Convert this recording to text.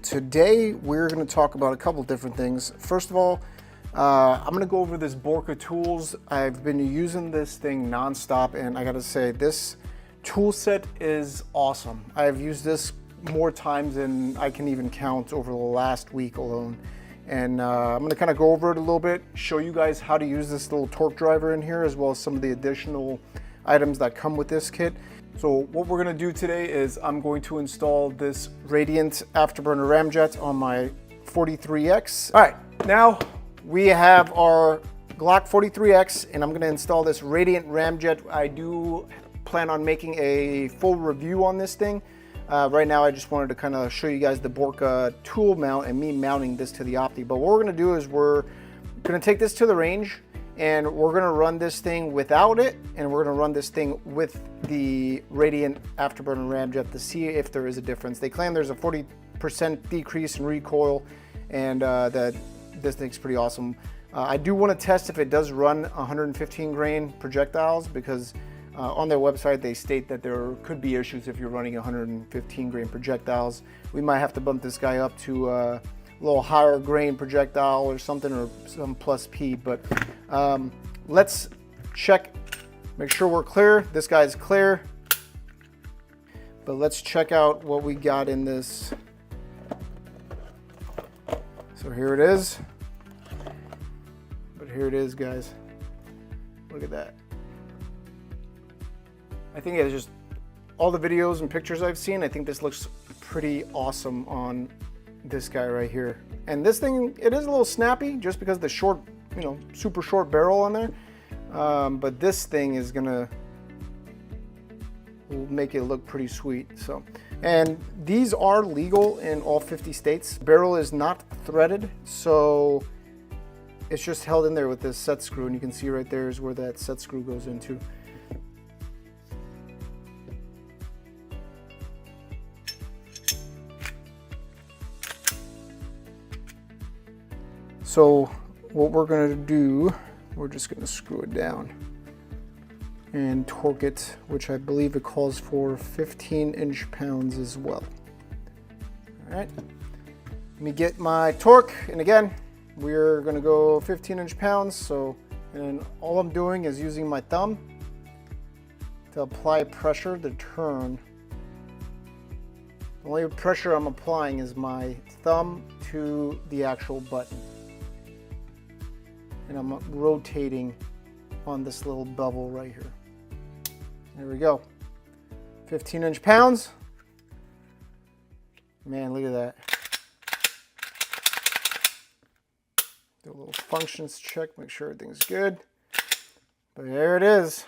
Today we're going to talk about a couple different things. First of all, I'm going to go over this Borka Tools. I've been using this thing nonstop, and I got to say, this tool set is awesome. I've used this more times than I can even count over the last week alone. And I'm going to kind of go over it a little bit, show you guys how to use this little torque driver in here, as well as some of the additional items that come with this kit. So what we're going to do today is I'm going to install this Radian Afterburner Ramjet on my 43X. All right, now we have our Glock 43X, and I'm going to install this Radian Ramjet. I do plan on making a full review on this thing. Right now I just wanted to kind of show you guys the Borka tool mount and me mounting this to the Opti. But what we're going to do is we're going to take this to the range, and we're going to run this thing without it, and we're going to run this thing with the Radian Afterburner Ramjet to see if there is a difference. They claim there's a 40% decrease in recoil, and that this thing's pretty awesome. I do want to test if it does run 115 grain projectiles, because on their website they state that there could be issues if you're running 115 grain projectiles. We might have to bump this guy up to a little higher grain projectile or something, or some plus P, but let's check, make sure we're clear. This guy's clear, but let's check out what we got in this. So here it is, here it is, guys. Look at that. I think it's just all the videos and pictures I've seen, I think this looks pretty awesome on this guy right here. And this thing, it is a little snappy just because of the short, you know, super short barrel on there. But this thing is gonna make it look pretty sweet. So, and these are legal in all 50 states. Barrel is not threaded, so it's just held in there with this set screw, and you can see right there is where that set screw goes into. So what we're going to do, we're just going to screw it down and torque it, which I believe it calls for 15 inch-pounds as well. All right, let me get my torque, and again, we're going to go 15 inch-pounds. So, and all I'm doing is using my thumb to apply pressure to turn. The only pressure I'm applying is my thumb to the actual button. And I'm rotating on this little bevel right here. There we go. 15 inch-pounds. Man, look at that. Do a little functions check, make sure everything's good. But there it is.